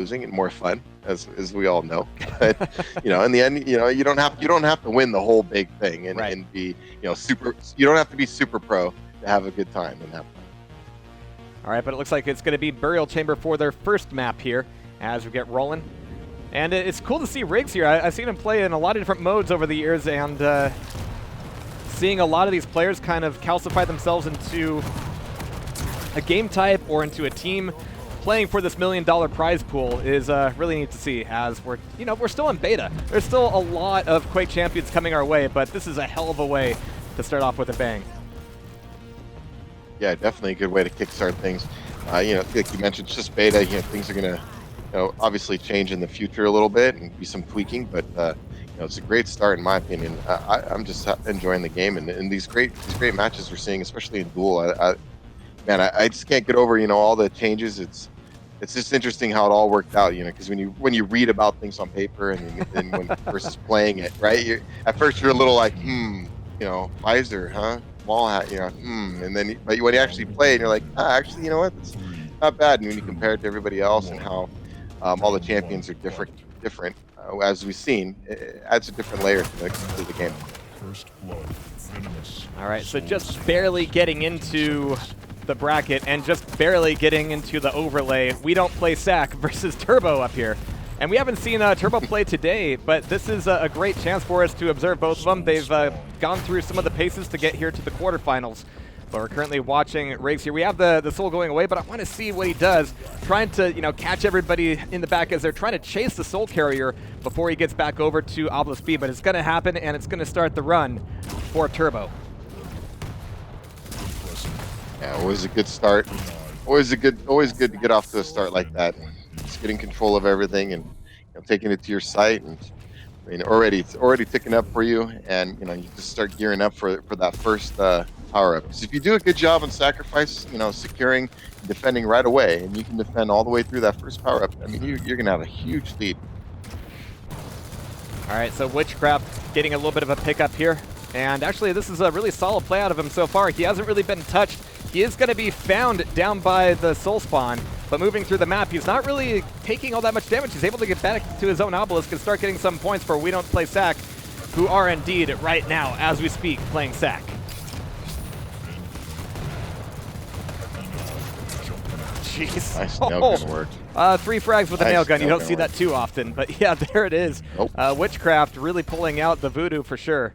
losing and more fun, as we all know. But in the end, you don't have to win the whole big thing and be super. You don't have to be super pro to have a good time and have fun. All right, but it looks like it's going to be Burial Chamber for their first map here as we get rolling. And it's cool to see Riggs here. I've seen him play in a lot of different modes over the years, and seeing a lot of these players kind of calcify themselves into a game type or into a team playing for this $1 million prize pool is really neat to see, as we're still in beta. There's still a lot of Quake champions coming our way, but this is a hell of a way to start off with a bang. Yeah, definitely a good way to kickstart things. Like you mentioned, it's just beta. Things are gonna, obviously change in the future a little bit and be some tweaking, but it's a great start in my opinion. I'm just enjoying the game and these great matches we're seeing, especially in duel. I just can't get over all the changes. It's just interesting how it all worked out. Because when you read about things on paper and when versus playing it, right? At first you're a little like, visor, huh? Wall hat, and then but when you actually play it, you're like, actually, it's not bad. And when you compare it to everybody else and how all the champions are different, as we've seen, it adds a different layer to the game. All right, so just barely getting into the bracket and just barely getting into the overlay. WeDontPlaySac versus Turbo up here. And we haven't seen Turbo play today, but this is a great chance for us to observe both of them. They've gone through some of the paces to get here to the quarterfinals. But we're currently watching Riggs here. We have the Soul going away, but I want to see what he does. Trying to, catch everybody in the back as they're trying to chase the Soul Carrier before he gets back over to Obelisk B. But it's going to happen, and it's going to start the run for Turbo. Yeah, always a good start. Always good to get off to a start like that. Just getting control of everything and taking it to your site, and it's already ticking up for you, and you just start gearing up for that first power up. Because if you do a good job on sacrifice, securing, and defending right away, and you can defend all the way through that first power up, I mean you're gonna have a huge lead. All right, so Witchcraft getting a little bit of a pickup here, and actually this is a really solid play out of him so far. He hasn't really been touched. He is going to be found down by the Soul Spawn, but moving through the map, he's not really taking all that much damage. He's able to get back to his own Obelisk and start getting some points for WeDontPlaySac, who are indeed, right now, as we speak, playing Sac. Jeez. Nice nail gun work. 3 frags with a nail gun. You don't see that too often, but yeah, there it is. Nope. Witchcraft really pulling out the voodoo for sure,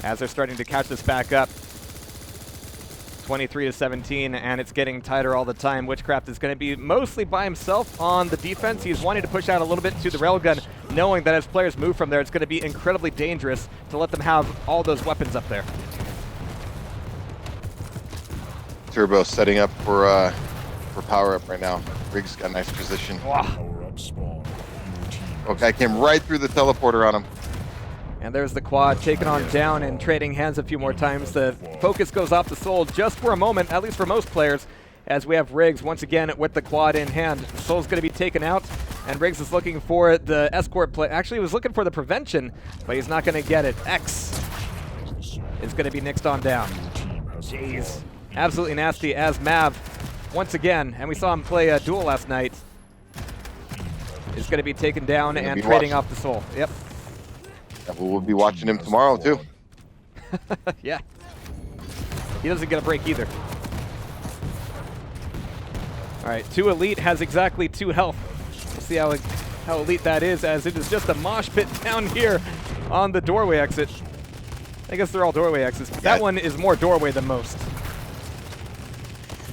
as they're starting to catch this back up. 23-17, and it's getting tighter all the time. Witchcraft is going to be mostly by himself on the defense. He's wanting to push out a little bit to the railgun, knowing that as players move from there, it's going to be incredibly dangerous to let them have all those weapons up there. Turbo setting up for power up right now. Riggs got a nice position. Wow. Okay, came right through the teleporter on him. And there's the quad taken on down and trading hands a few more times. The focus goes off the Soul just for a moment, at least for most players, as we have Riggs once again with the quad in hand. The Soul's going to be taken out, and Riggs is looking for the escort play. Actually, he was looking for the prevention, but he's not going to get it. X is going to be nixed on down. Jeez. Absolutely nasty as Mav, once again, and we saw him play a duel last night, is going to be taken down and trading off the Soul. Yep. We'll be watching him tomorrow, too. Yeah. He doesn't get a break either. All right, 2 Elite has exactly 2 health. We'll see how elite that is, as it is just a mosh pit down here on the doorway exit. I guess they're all doorway exits, but that one is more doorway than most.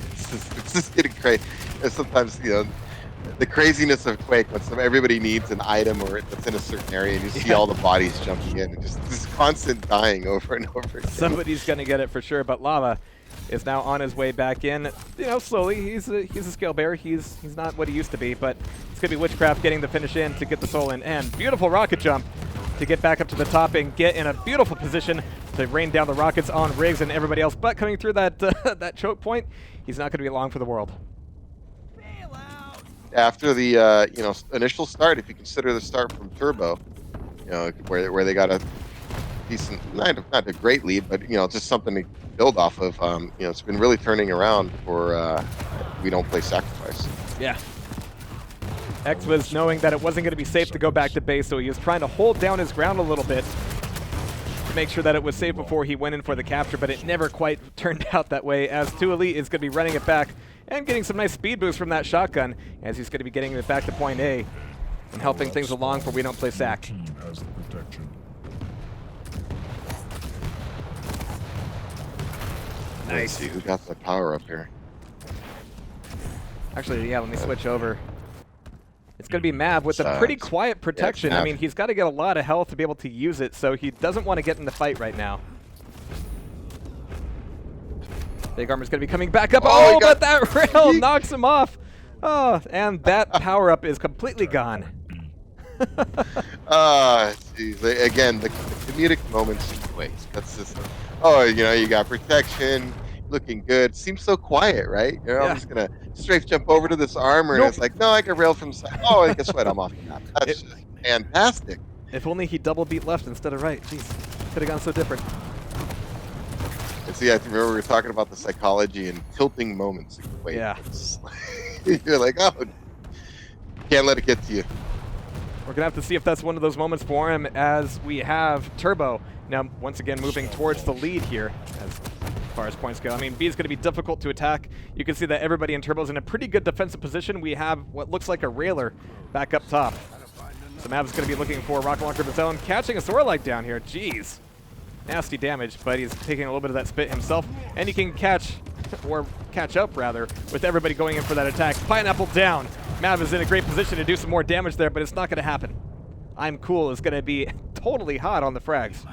It's just getting crazy. Sometimes, the craziness of Quake, when everybody needs an item or that's in a certain area, and you see all the bodies jumping in, and just this constant dying over and over again. Somebody's going to get it for sure, but Lava is now on his way back in. Slowly. He's a scale bearer. He's not what he used to be, but it's going to be Witchcraft getting the finish in to get the Soul in. And beautiful rocket jump to get back up to the top and get in a beautiful position to rain down the rockets on Riggs and everybody else. But coming through that that choke point, he's not going to be long for the world. After the initial start, if you consider the start from Turbo, where they got a decent, not a great lead, but just something to build off of. It's been really turning around for WeDontPlaySac. Yeah. X was knowing that it wasn't going to be safe to go back to base, so he was trying to hold down his ground a little bit to make sure that it was safe before he went in for the capture, but it never quite turned out that way, as 2 Elite is going to be running it back and getting some nice speed boost from that shotgun, as he's going to be getting it back to point A and helping things along for WeDontPlaySac. Nice. Let's see who got the power up here. Actually, yeah, let me switch over. It's going to be Mav with a pretty quiet protection. I mean, he's got to get a lot of health to be able to use it, so he doesn't want to get in the fight right now. Big Armor's going to be coming back up. Oh, but that rail knocks him off. Oh, and that power-up is completely gone. Geez. Again, the comedic moments in Quake. That's just, oh, you know, you got protection, looking good. Seems so quiet, right? You know, I'm just gonna strafe jump over to this armor, and it's like, no, I can rail from side. Oh, and guess what? I'm off the map. That's just fantastic. If only he double beat left instead of right. Jeez, could have gone so different. And see, I remember we were talking about the psychology and tilting moments in Quake. Yeah. You're like, oh, can't let it get to you. We're going to have to see if that's one of those moments for him, as we have Turbo now once again moving towards the lead here as far as points go. I mean, B is going to be difficult to attack. You can see that everybody in Turbo's in a pretty good defensive position. We have what looks like a railer back up top. So Mav is going to be looking for a rocket launcher of his own, catching a Sorlight down here. Jeez. Nasty damage, but he's taking a little bit of that spit himself, and he can catch, or catch up rather, with everybody going in for that attack. Pineapple down. Mav is in a great position to do some more damage there, but it's not going to happen. I'm Cool is going to be totally hot on the frags.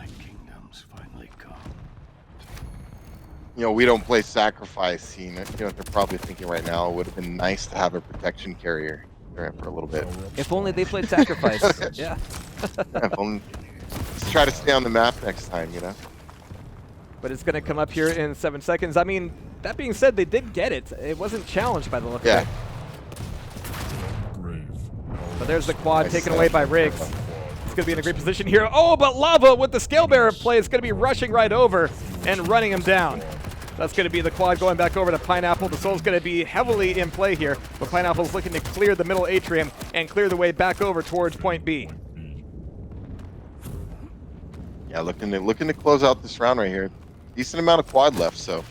You know, we don't play sacrifice scene. You know what they're probably thinking right now? It would have been nice to have a protection carrier there for a little bit. If only they played sacrifice. Yeah. Let's try to stay on the map next time, you know? But it's going to come up here in 7 seconds. I mean, that being said, they did get it. It wasn't challenged by the look of it. But there's the quad taken away by Riggs. He's going to be in a great position here. Oh, but Lava with the scale bearer play is going to be rushing right over and running him down. That's going to be the quad going back over to Pineapple. The Soul's going to be heavily in play here, but Pineapple's looking to clear the middle atrium and clear the way back over towards point B. Yeah, looking to close out this round right here. Decent amount of quad left, so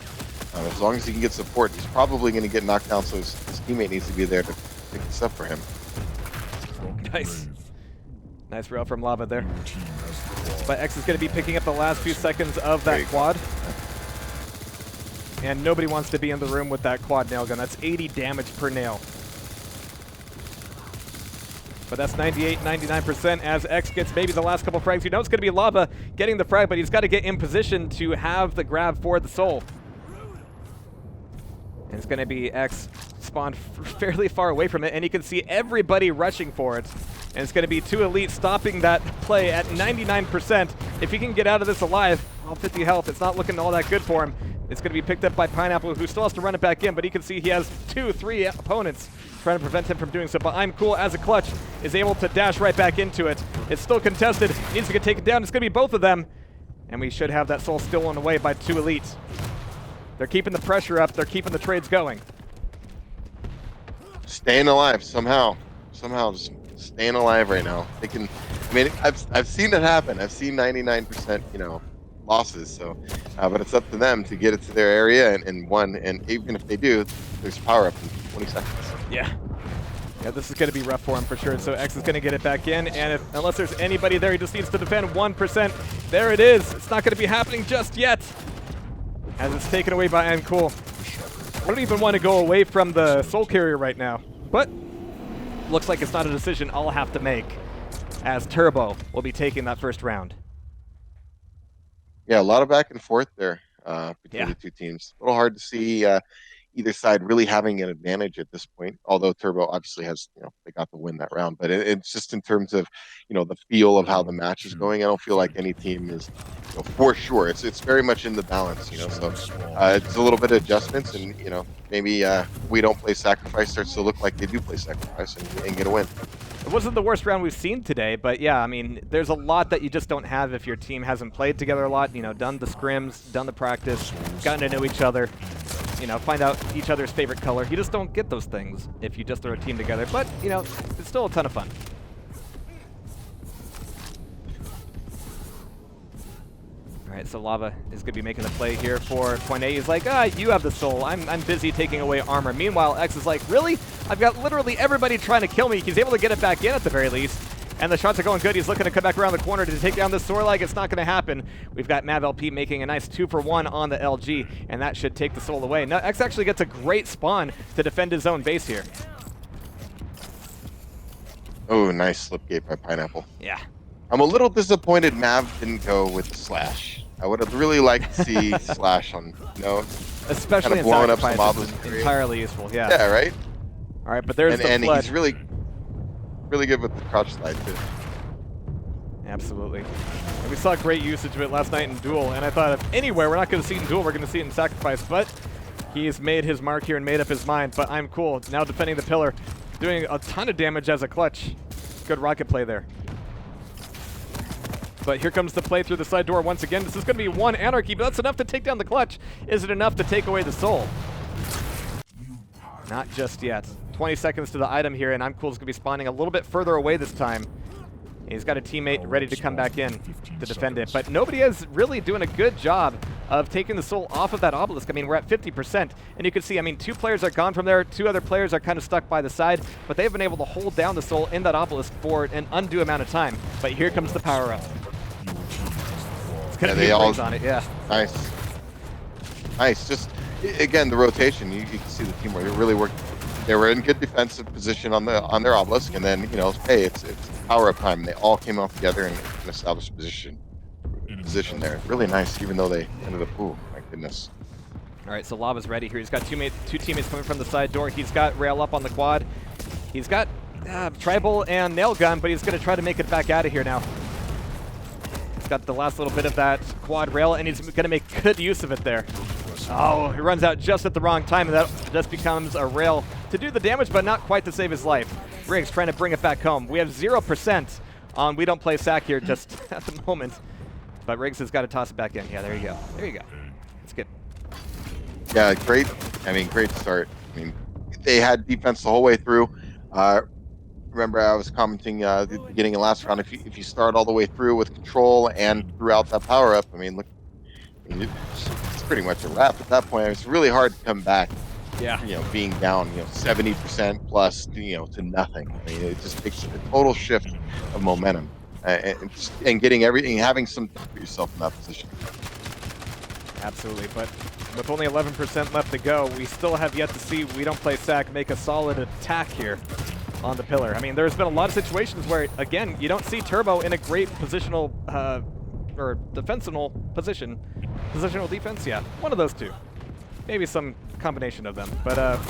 as long as he can get support, he's probably going to get knocked down, so his teammate needs to be there to pick this up for him. Nice. Nice rail from Lava there. But X is going to be picking up the last few seconds of that quad. And nobody wants to be in the room with that quad nail gun. That's 80 damage per nail. But that's 98, 99% as X gets maybe the last couple frags. You know it's going to be Lava getting the frag, but he's got to get in position to have the grab for the Soul. And it's going to be X spawned fairly far away from it, and you can see everybody rushing for it. And it's going to be 2 Elite stopping that play at 99%. If he can get out of this alive, all 50 health, it's not looking all that good for him. It's going to be picked up by Pineapple, who still has to run it back in, but he can see he has 2, 3 opponents trying to prevent him from doing so. But I'm Cool, as a clutch, is able to dash right back into it. It's still contested. Needs to get taken down. It's going to be both of them. And we should have that Soul stolen away by 2 Elites. They're keeping the pressure up. They're keeping the trades going. Staying alive somehow. Somehow just staying alive right now. They can, I mean, I've seen it happen. I've seen 99%, you know, losses. So, but it's up to them to get it to their area and win. And even if they do, there's power up in 20 seconds. Yeah. Yeah, this is going to be rough for him for sure. So X is going to get it back in, and unless there's anybody there, he just needs to defend 1%. There it is. It's not going to be happening just yet, as it's taken away by Uncool. I don't even want to go away from the Soul Carrier right now, but looks like it's not a decision I'll have to make, as Turbo will be taking that first round. Yeah, a lot of back and forth there between the two teams. A little hard to see either side really having an advantage at this point, although Turbo obviously has, you know, they got to win that round. But it's just in terms of, you know, the feel of how the match is going, I don't feel like any team is, you know, for sure. It's very much in the balance, you know, so it's a little bit of adjustments, and, you know, maybe We Don't Play Sacrifice starts to look like they do play Sacrifice and get a win. It wasn't the worst round we've seen today, but yeah, I mean, there's a lot that you just don't have if your team hasn't played together a lot, you know, done the scrims, done the practice, gotten to know each other. you know, find out each other's favorite color. You just don't get those things if you just throw a team together. But, you know, it's still a ton of fun. All right, so Lava is going to be making the play here for point A. He's like, you have the soul. I'm busy taking away armor. Meanwhile, X is like, really? I've got literally everybody trying to kill me. He's able to get it back in at the very least. And the shots are going good. He's looking to come back around the corner to take down this Sorlag. It's not going to happen. We've got MavLP making a nice 2-for-1 on the LG, and that should take the soul away. Now, X actually gets a great spawn to defend his own base here. Oh, nice slipgate by Pineapple. Yeah. I'm a little disappointed Mav didn't go with Slash. I would have really liked to see Slash on, you know, especially kind of blowing up some it's obelisk. entirely useful, yeah. Yeah, right? All right, but there's the and flood. he's really good with the crouch slide, too. Absolutely. And we saw great usage of it last night in Duel, and I thought if anywhere we're not going to see it in Duel, we're going to see it in Sacrifice, but he's made his mark here and made up his mind, but I'm cool. Now defending the pillar, doing a ton of damage as a clutch. Good rocket play there. But here comes the play through the side door once again. This is going to be one Anarchy, but that's enough to take down the clutch. Is it enough to take away the soul? Not just yet. 20 seconds to the item here, and I'm cool is going to be spawning a little bit further away this time. And he's got a teammate ready to come back in to defend it. But nobody is really doing a good job of taking the soul off of that obelisk. I mean, we're at 50%, and you can see, I mean, 2 players are gone from there. 2 other players are kind of stuck by the side, but they've been able to hold down the soul in that obelisk for an undue amount of time. But here comes the power-up. Yeah, they all on it, yeah. Nice. Nice. Just again the rotation. You can see the teamwork. It really worked. They were in good defensive position on their obelisk, and then, you know, hey, it's power up time. They all came out together and established position there. Really nice, even though they ended up. Ooh, my goodness. All right, so Lava's ready here. He's got 2 teammates coming from the side door. He's got Rail up on the quad. He's got Tribal and Nail Gun, but he's going to try to make it back out of here now. Got the last little bit of that quad rail, and he's going to make good use of it there. Oh, he runs out just at the wrong time, and that just becomes a rail to do the damage, but not quite to save his life. Riggs trying to bring it back home. We have 0% on WeDontPlaySac here just at the moment, but Riggs has got to toss it back in. Yeah, there you go. There you go. It's good. Yeah, great. I mean, great start. I mean, they had defense the whole way through. Remember, I was commenting at the beginning of last round. If you start all the way through with control and throughout that power up, I mean, look, it's pretty much a wrap at that point. It's really hard to come back. Yeah. You know, being down, 70% plus, to nothing. I mean, it just takes a total shift of momentum, and getting everything, having some for yourself in that position. Absolutely, but with only 11% left to go, we still have yet to see WeDontPlaySac make a solid attack here on the pillar. I mean, there's been a lot of situations where, again, you don't see Turbo in a great positional or defensible position. Positional defense? Yeah, one of those two. Maybe some combination of them. But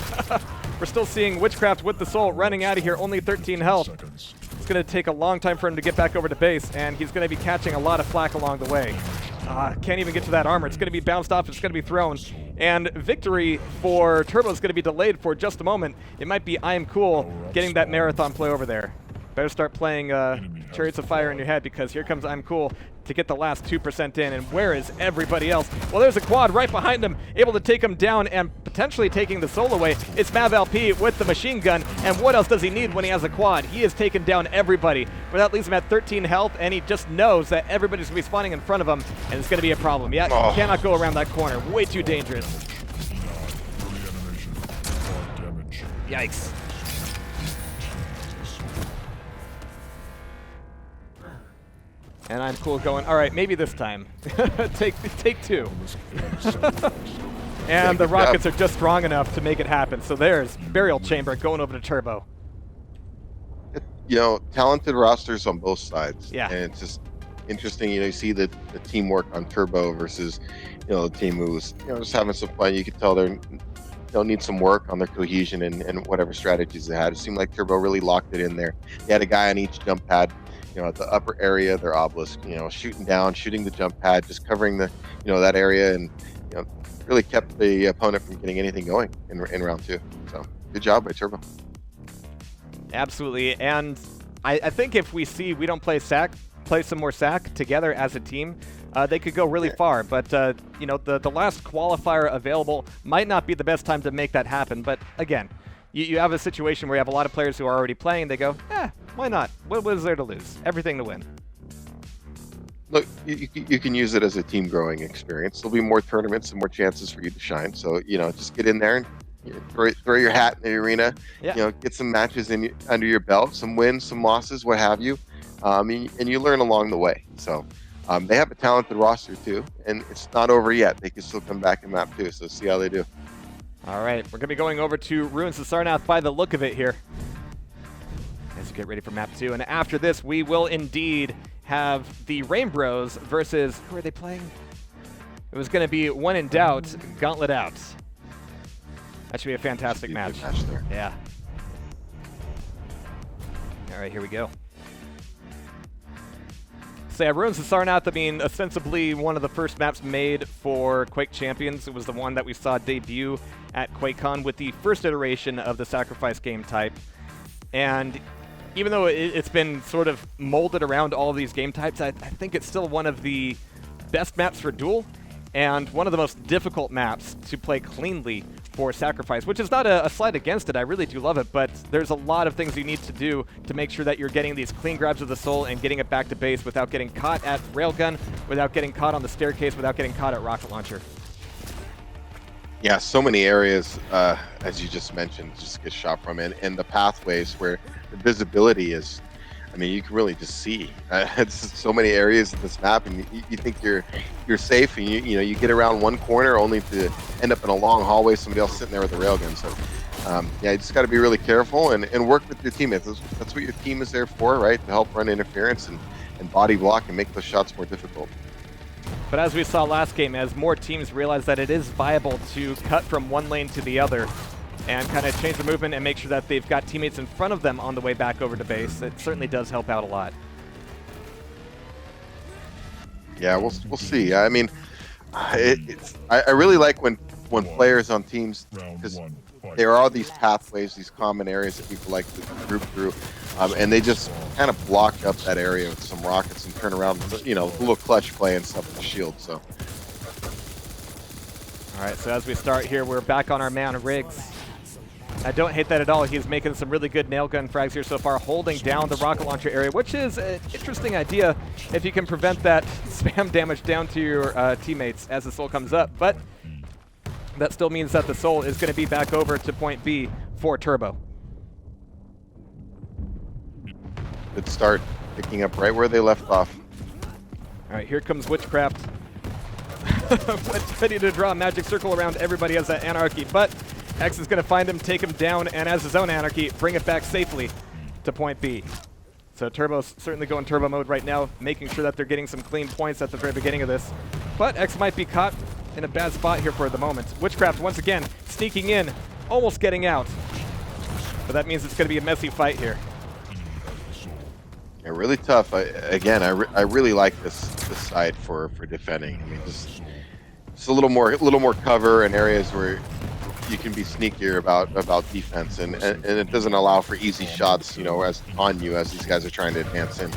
we're still seeing Witchcraft with the soul running out of here, only 13 health. It's going to take a long time for him to get back over to base, and he's going to be catching a lot of flack along the way. Can't even get to that armor. It's going to be bounced off. It's going to be thrown. And victory for Turbo is going to be delayed for just a moment. It might be I Am Cool getting that marathon play over there. Better start playing Chariots of Fire in your head, because here comes I'm Cool to get the last 2% in. And where is everybody else? Well, there's a quad right behind him, able to take him down and potentially taking the soul away. It's MavLP with the machine gun. And what else does he need when he has a quad? He has taken down everybody. But that leaves him at 13 health, and he just knows that everybody's going to be spawning in front of him, and it's going to be a problem. Yeah, he cannot go around that corner. Way too dangerous. Yikes. And I'm cool going, all right, maybe this time. take 2. And the rockets are just strong enough to make it happen. So there's Burial Chamber going over to Turbo. Talented rosters on both sides. Yeah. And it's just interesting, you see the teamwork on Turbo versus, the team who's, just having some fun. You could tell they'll need some work on their cohesion and whatever strategies they had. It seemed like Turbo really locked it in there. They had a guy on each jump pad, at the upper area of their obelisk, shooting the jump pad, just covering the, that area, and, really kept the opponent from getting anything going in round 2. So good job by Turbo. Absolutely. And I think if we see WeDontPlaySac play some more SAC together as a team, they could go really far. But, you know, the last qualifier available might not be the best time to make that happen. But, again, you have a situation where you have a lot of players who are already playing. They go, why not? What is there to lose? Everything to win. Look, you can use it as a team growing experience. There'll be more tournaments and more chances for you to shine. So, you know, just get in there and throw your hat in the arena, you know, get some matches under your belt, some wins, some losses, what have you. And you learn along the way. So they have a talented roster too, and it's not over yet. They can still come back in map 2, so see how they do. All right, we're going to be going over to Ruins of Sarnath by the look of it here, as you get ready for map 2. And after this, we will indeed have the Rain Bros versus, who are they playing? It was going to be When in Doubt, Gauntlet Out. That should be a fantastic match. There. Yeah. All right, here we go. So yeah, Ruins of Sarnath, I mean, ostensibly one of the first maps made for Quake Champions. It was the one that we saw debut at QuakeCon with the first iteration of the Sacrifice game type. And even though it's been sort of molded around all of these game types, I think it's still one of the best maps for Duel and one of the most difficult maps to play cleanly for Sacrifice, which is not a slight against it. I really do love it, but there's a lot of things you need to do to make sure that you're getting these clean grabs of the soul and getting it back to base without getting caught at railgun, without getting caught on the staircase, without getting caught at rocket launcher. Yeah, so many areas, as you just mentioned, just get shot from, and the pathways where the visibility is, I mean, you can really just see. It's so many areas of this map, and you think you're safe, and you know you get around one corner only to end up in a long hallway, somebody else sitting there with a railgun. So, yeah, you just got to be really careful and work with your teammates. That's what your team is there for, right? To help run interference and body block and make those shots more difficult. But as we saw last game, as more teams realize that it is viable to cut from one lane to the other and kind of change the movement and make sure that they've got teammates in front of them on the way back over to base, it certainly does help out a lot. Yeah, we'll see. I mean, I really like when players on teams, because there are these pathways, these common areas that people like to group through, and they just kind of block up that area with some rockets and turn around, you know, a little clutch play and stuff with the shield. So, all right, so as we start here, we're back on our man Riggs. I don't hate that at all. He's making some really good nail gun frags here so far, holding down the rocket launcher area, which is an interesting idea if you can prevent that spam damage down to your teammates as the soul comes up. But that still means that the soul is going to be back over to point B for Turbo. good start, picking up right where they left off. All right, here comes Witchcraft. Ready to draw a magic circle around everybody as that Anarchy, but X is going to find him, take him down, and as his own Anarchy, bring it back safely to point B. So Turbo's certainly going turbo mode right now, making sure that they're getting some clean points at the very beginning of this. But X might be caught in a bad spot here for the moment. Witchcraft once again sneaking in, almost getting out. But that means it's going to be a messy fight here. Yeah, really tough. I really like this side for defending. I mean, just a little more cover in areas where you can be sneakier about defense, and it doesn't allow for easy shots, you know, as these guys are trying to advance in.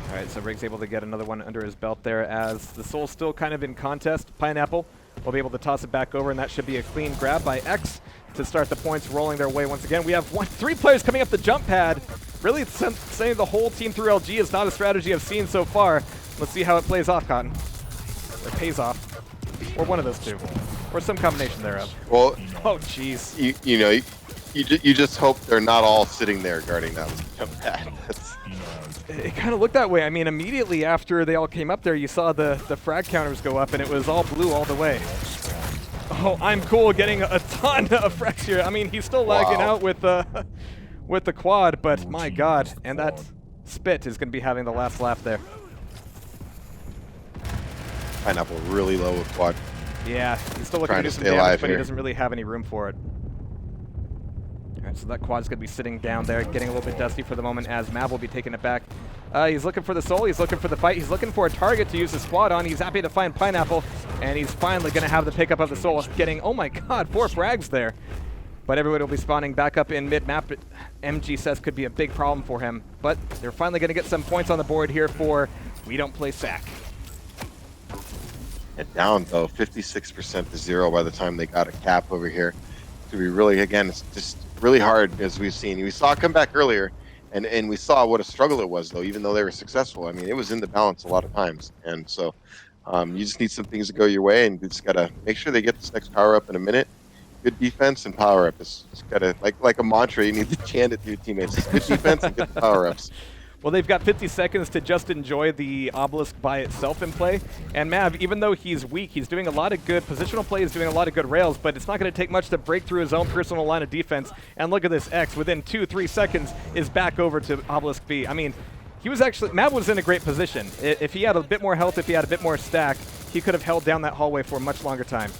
All right, so Riggs able to get another one under his belt there as the Soul's still kind of in contest. Pineapple will be able to toss it back over, and that should be a clean grab by X to start the points rolling their way once again. We have three players coming up the jump pad. Really saying the whole team through LG is not a strategy I've seen so far. Let's see how it plays off, Cotton. Or pays off. Or one of those two. Or some combination thereof. Well, oh, jeez. You just hope they're not all sitting there guarding that jump pad. It kind of looked that way. I mean, immediately after they all came up there, you saw the frag counters go up, and it was all blue all the way. Oh, I'm cool getting a ton of frags here. I mean, he's still lagging out with the quad, but my god. And that Spit is going to be having the last laugh there. Pineapple really low with quad. Yeah, he's still looking to do some damage, but he doesn't really have any room for it. All right, so that quad's going to be sitting down there, getting a little bit dusty for the moment as Mav will be taking it back. He's looking for the soul, he's looking for the fight, he's looking for a target to use his squad on. He's happy to find Pineapple, and he's finally going to have the pickup of the soul, getting, oh my god, 4 frags there. But everybody will be spawning back up in mid-map. MG says could be a big problem for him. But they're finally going to get some points on the board here for WeDontPlaySac. Down though, 56% to 0 by the time they got a cap over here. To be really, again, it's just really hard as we've seen. We saw it come back earlier, and we saw what a struggle it was though. Even though they were successful, I mean, it was in the balance a lot of times, and so you just need some things to go your way, and you just gotta make sure they get this next power up in a minute. Good defense and power up. It's gotta like a mantra. You need to chant it to your teammates. It's good defense and get the power ups. Well, they've got 50 seconds to just enjoy the obelisk by itself in play. And Mav, even though he's weak, he's doing a lot of good positional play, he's doing a lot of good rails, but it's not going to take much to break through his own personal line of defense. And look at this, X, within 2-3 seconds, is back over to obelisk B. I mean, Mav was in a great position. If he had a bit more health, if he had a bit more stack, he could have held down that hallway for a much longer time.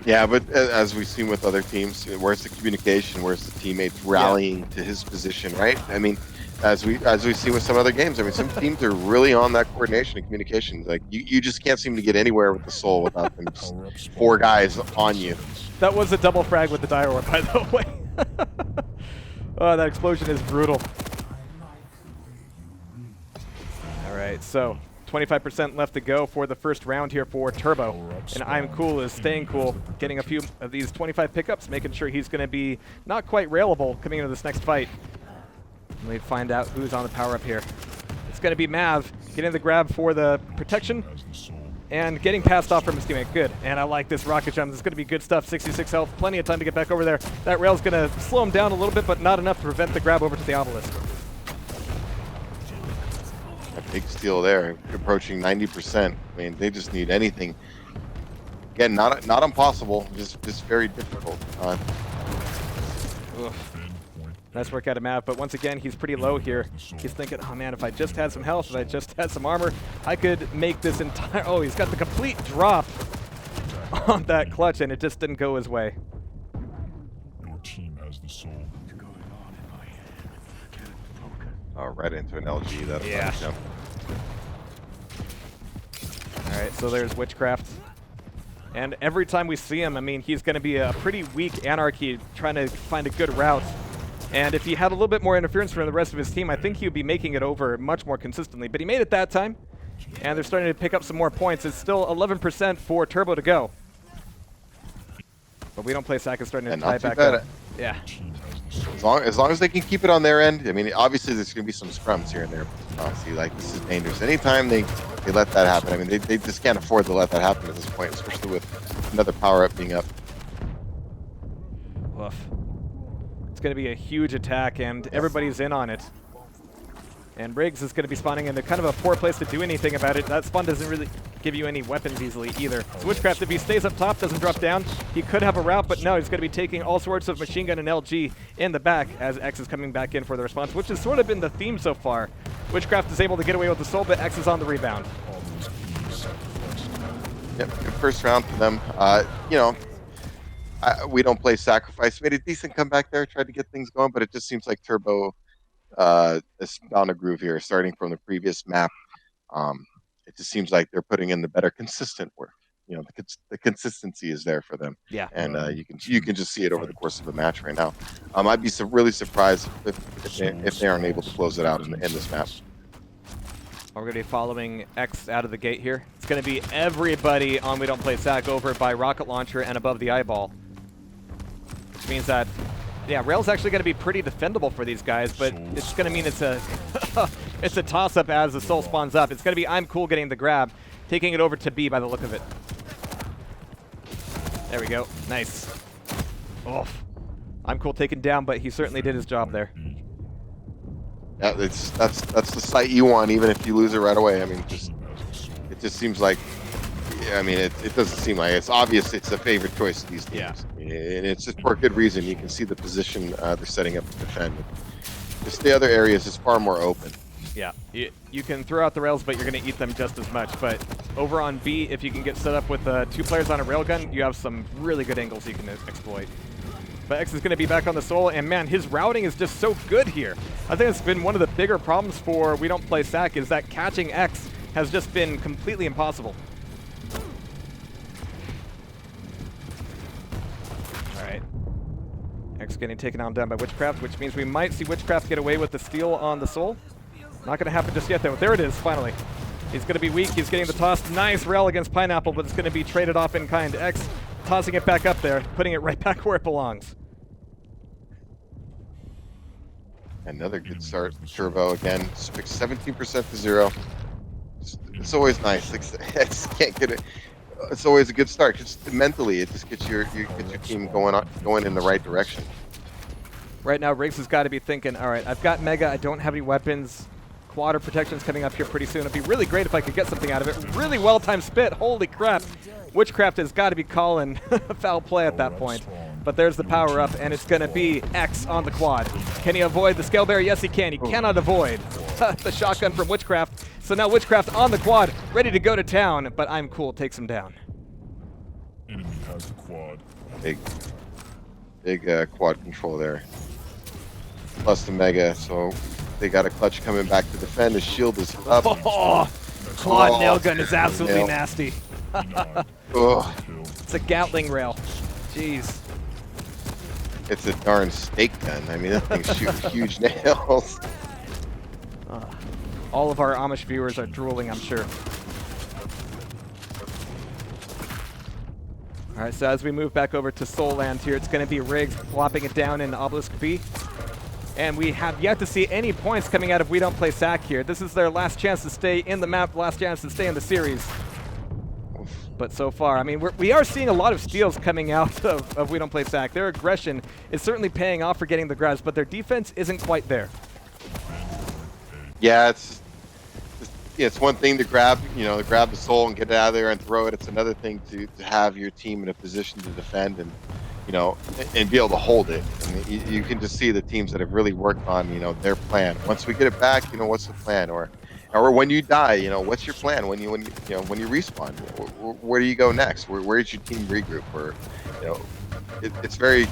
Yeah, but as we've seen with other teams, where's the communication? Where's the teammates rallying to his position, right? I mean, as we've seen with some other games, I mean, some teams are really on that coordination and communication. Like you just can't seem to get anywhere with the soul without them just 4 guys on you. That was a double frag with the dire orb, by the way. Oh, that explosion is brutal. All right, so 25% left to go for the first round here for Turbo. And I'm Cool is staying cool, getting a few of these 25 pickups, making sure he's going to be not quite railable coming into this next fight. Let me find out who's on the power up here. It's going to be Mav getting the grab for the protection and getting passed off from his teammate. Good. And I like this rocket jump. This is going to be good stuff. 66 health. Plenty of time to get back over there. That rail's going to slow him down a little bit, but not enough to prevent the grab over to the obelisk. A big steal there, approaching 90%. I mean, they just need anything. Again, not impossible, just very difficult. Nice work out of Mav, but once again, he's pretty low here. He's thinking, oh man, if I just had some health, if I just had some armor, I could make this entire... Oh, he's got the complete drop on that clutch, and it just didn't go his way. Your team has the soul. Oh, right into an LG. That'll Yeah. jump. All right, so there's Witchcraft. And every time we see him, I mean, he's going to be a pretty weak Anarchy trying to find a good route. And if he had a little bit more interference from the rest of his team, I think he would be making it over much more consistently. But he made it that time, and they're starting to pick up some more points. It's still 11% for Turbo to go. But WeDontPlaySac is starting to tie back up. Yeah. As long as they can keep it on their end. I mean, obviously there's going to be some scrums here and there. Obviously, like, this is dangerous. Anytime they let that happen, I mean, they just can't afford to let that happen at this point, especially with another power-up being up. Woof. It's going to be a huge attack, and everybody's in on it. And Briggs is going to be spawning in kind of a poor place to do anything about it. That spawn doesn't really give you any weapons easily either. So Witchcraft, if he stays up top, doesn't drop down, he could have a route, but no, he's going to be taking all sorts of machine gun and LG in the back as X is coming back in for the response, which has sort of been the theme so far. Witchcraft is able to get away with the soul, but X is on the rebound. Yep, good first round for them. You know, we don't play Sacrifice. Made a decent comeback there, tried to get things going, but it just seems like Turbo is found a groove here, starting from the previous map. It just seems like they're putting in the better consistent work. You know, the consistency is there for them. Yeah, and you can just see it over the course of a match right now. I'd be really surprised if they aren't able to close it out in this map. We're going to be following X out of the gate here. It's going to be everybody on WeDontPlaySac over by rocket launcher and above the eyeball, which means that, yeah, rail's actually going to be pretty defendable for these guys, but it's going to mean it's a it's a toss-up as the soul spawns up. It's going to be I'm Cool getting the grab, taking it over to B by the look of it. There we go. Nice. Oof. I'm Cool taken down, but he certainly did his job there. Yeah, that's the sight you want, even if you lose it right away. I mean, it just seems like, I mean, it doesn't seem like it's obvious. It's a favorite choice of these teams, yeah. And it's just for a good reason. You can see the position they're setting up to defend. Just the other areas is far more open. Yeah, you can throw out the rails, but you're going to eat them just as much. But over on B, if you can get set up with 2 players on a railgun, you have some really good angles you can exploit. But X is going to be back on the soul, and man, his routing is just so good here. I think it's been one of the bigger problems for WeDontPlaySac is that catching X has just been completely impossible. All right, Rex getting taken down by Witchcraft, which means we might see Witchcraft get away with the steal on the Soul. Not going to happen just yet, though. There it is, finally. He's going to be weak. He's getting the toss. Nice rail against Pineapple, but it's going to be traded off in kind. X tossing it back up there, putting it right back where it belongs. Another good start. Turbo again, 17% to 0. It's always nice. I just can't get it. It's always a good start. Just mentally, it just gets your team going in the right direction. Right now, Riggs has got to be thinking, all right, I've got Mega. I don't have any weapons. Quadra protection's coming up here pretty soon. It'd be really great if I could get something out of it. Really well-timed spit. Holy crap. Witchcraft has got to be calling foul play at that point. But there's the power-up, and it's going to be X on the quad. Can he avoid the Scale Bear? Yes, he can. He cannot avoid the shotgun from Witchcraft. So now Witchcraft on the quad, ready to go to town, but I'm Cool takes him down. Enemy has the quad. Big quad control there. Plus the Mega, so they got a clutch coming back to defend. His shield is up. Oh, quad nail gun is absolutely nasty. It's a Gatling rail. Jeez. It's a darn snake gun. I mean, that thing's shooting huge nails. All of our Amish viewers are drooling, I'm sure. All right, so as we move back over to Soul Land here, it's going to be Riggs flopping it down in Obelisk B. And we have yet to see any points coming out of WeDontPlaySac here. This is their last chance to stay in the map, last chance to stay in the series. But so far, I mean, we are seeing a lot of steals coming out of WeDontPlaySac. Their aggression is certainly paying off for getting the grabs, but their defense isn't quite there. Yeah, it's one thing to grab the soul and get it out of there and throw it. It's another thing to have your team in a position to defend and and be able to hold it. I mean, you can just see the teams that have really worked on their plan. Once we get it back, what's the plan? Or when you die, what's your plan? When you respawn, where do you go next? Where does your team regroup? Or these are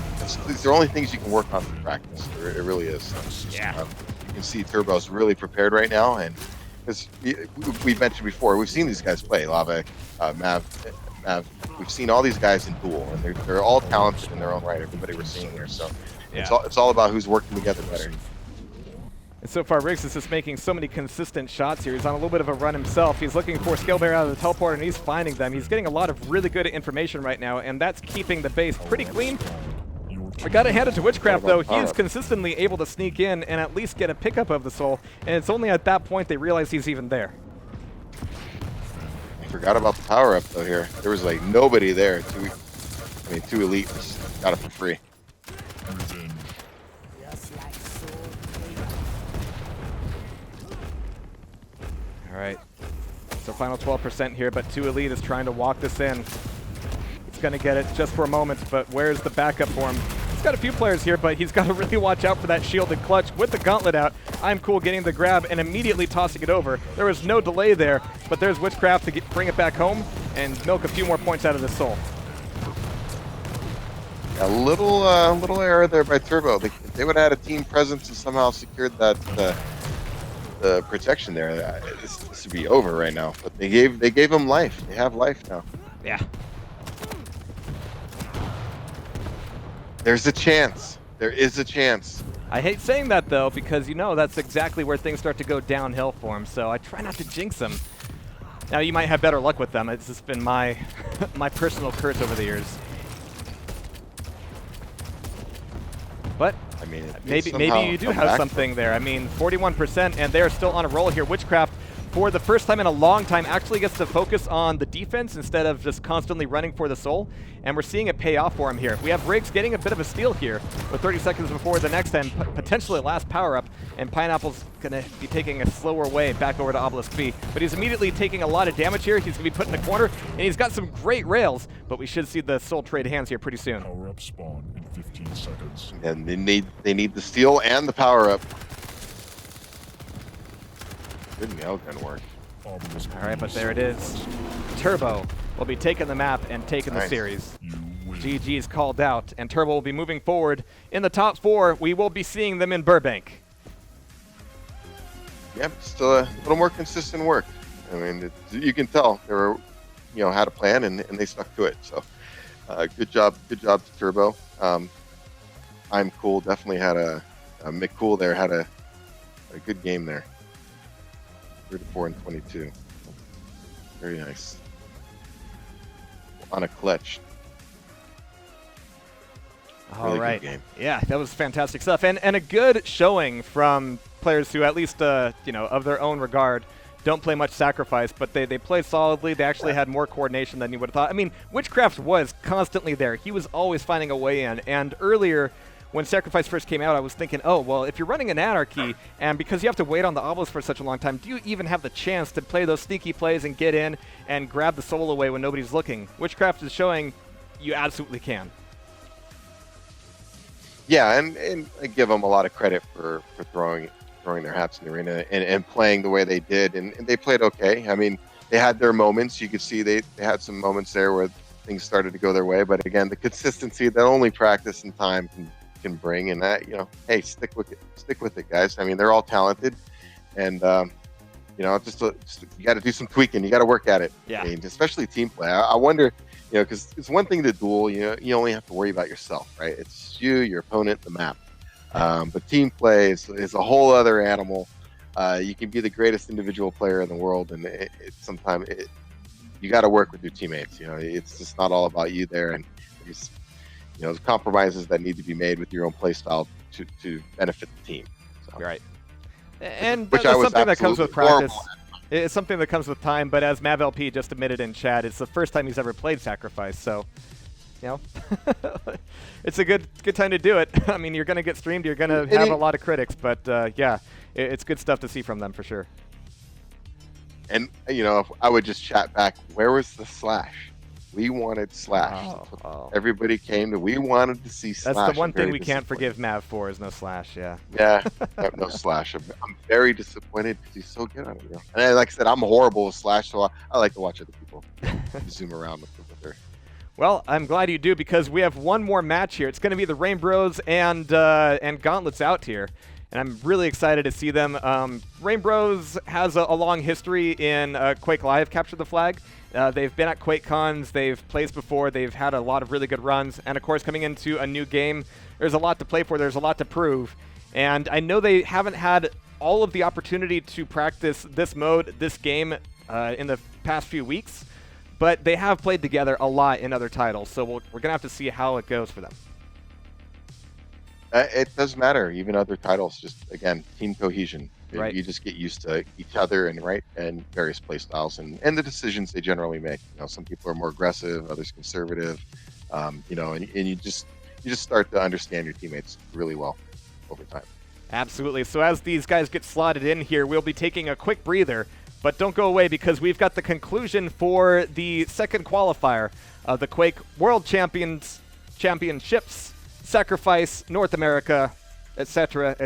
the only things you can work on in practice. It really is. Yeah. You can see Turbo's really prepared right now, and as we mentioned before, we've seen these guys play. Lava, Mav. We've seen all these guys in duel, and they're all talented in their own right. Everybody we're seeing here, so yeah. It's all about who's working together better. And so far, Riggs is just making so many consistent shots here. He's on a little bit of a run himself. He's looking for Scale Bear out of the teleporter, and he's finding them. He's getting a lot of really good information right now, and that's keeping the base pretty clean. I gotta hand it to Witchcraft, though. He is consistently able to sneak in and at least get a pickup of the soul, and it's only at that point they realize he's even there. Forgot about the power up though here. There was like nobody there. Two elite just got it for free. All right. So final 12% here, but 2 elite is trying to walk this in. It's going to get it just for a moment, but where's the backup for him? He's got a few players here, but he's got to really watch out for that shielded clutch with the gauntlet out. I'm Cool getting the grab and immediately tossing it over. There was no delay there, but there's Witchcraft to bring it back home and milk a few more points out of the soul. A little error there by Turbo. If they would have had a team presence and somehow secured that the protection there, this would be over right now. But they gave him life. They have life now. Yeah. There's a chance. There is a chance. I hate saying that, though, because that's exactly where things start to go downhill for him, so I try not to jinx him. Now, you might have better luck with them. It's just been my my personal curse over the years. But I mean, maybe you do have something there. I mean, 41%, and they're still on a roll here. Witchcraft, for the first time in a long time, actually gets to focus on the defense instead of just constantly running for the soul, and we're seeing it pay off for him here. We have Riggs getting a bit of a steal here with 30 seconds before the next time, potentially last power-up, and Pineapple's going to be taking a slower way back over to Obelisk B. But he's immediately taking a lot of damage here. He's going to be put in a corner, and he's got some great rails, but we should see the soul trade hands here pretty soon. Power-up spawn in 15 seconds. And they need the steal and the power-up. Good nail gun work. All right, but there it is. Turbo will be taking the map and taking the series. GG's called out, and Turbo will be moving forward in the top 4. We will be seeing them in Burbank. Yep, still a little more consistent work. I mean, you can tell they were, had a plan and they stuck to it. So, good job to Turbo. I'm Cool definitely had McCool there had a good game there. 34 and 22. Very nice. On a clutch. All Really right. good game. Yeah, that was fantastic stuff. And a good showing from players who, at least, of their own regard, don't play much Sacrifice, but they play solidly. They actually had more coordination than you would have thought. I mean, Witchcraft was constantly there. He was always finding a way in. And earlier, when Sacrifice first came out, I was thinking, oh, well, if you're running an Anarchy, and because you have to wait on the obelisk for such a long time, do you even have the chance to play those sneaky plays and get in and grab the soul away when nobody's looking? Witchcraft is showing you absolutely can. Yeah, and I give them a lot of credit for throwing their hats in the arena and playing the way they did, and they played okay. I mean, they had their moments. You could see they had some moments there where things started to go their way, but again, the consistency that only practice and time can bring, and that, hey, stick with it, guys. I mean, they're all talented, and just you got to do some tweaking. You got to work at it. Yeah. I mean, especially team play. I wonder, because it's one thing to duel. You only have to worry about yourself, right? It's you, your opponent, the map. But team play is a whole other animal. You can be the greatest individual player in the world, and sometimes you got to work with your teammates. It's just not all about you there, and there's compromises that need to be made with your own play style to benefit the team. So. Right. And Which that's I was something that comes with practice. horrible. It's something that comes with time, but as MavLP just admitted in chat, it's the first time he's ever played Sacrifice, so, it's a good time to do it. I mean, you're going to get streamed, you're going to have a lot of critics, but yeah, it's good stuff to see from them for sure. And, if I would just chat back, where was the Slash? We wanted Slash. Everybody came to, we wanted to see Slash. That's the one thing we can't forgive Mav for is no Slash, yeah. Yeah, no Slash. I'm very disappointed because he's so good on it. And like I said, I'm horrible with Slash, so I like to watch other people zoom around with her. Well, I'm glad you do, because we have one more match here. It's going to be the Rain Bros and Gauntlets out here, and I'm really excited to see them. Rain Bros has a long history in Quake Live Capture the Flag. They've been at QuakeCons, they've placed before, they've had a lot of really good runs, and of course coming into a new game, there's a lot to play for, there's a lot to prove, and I know they haven't had all of the opportunity to practice this mode, this game, in the past few weeks, but they have played together a lot in other titles, so we're going to have to see how it goes for them. It does matter, even other titles, just, again, team cohesion. Right. You just get used to each other and various play styles and the decisions they generally make. Some people are more aggressive, others conservative, and you just start to understand your teammates really well over time. Absolutely. So as these guys get slotted in here, we'll be taking a quick breather, but don't go away because we've got the conclusion for the second qualifier of the Quake World Championships, Sacrifice, North America, etc.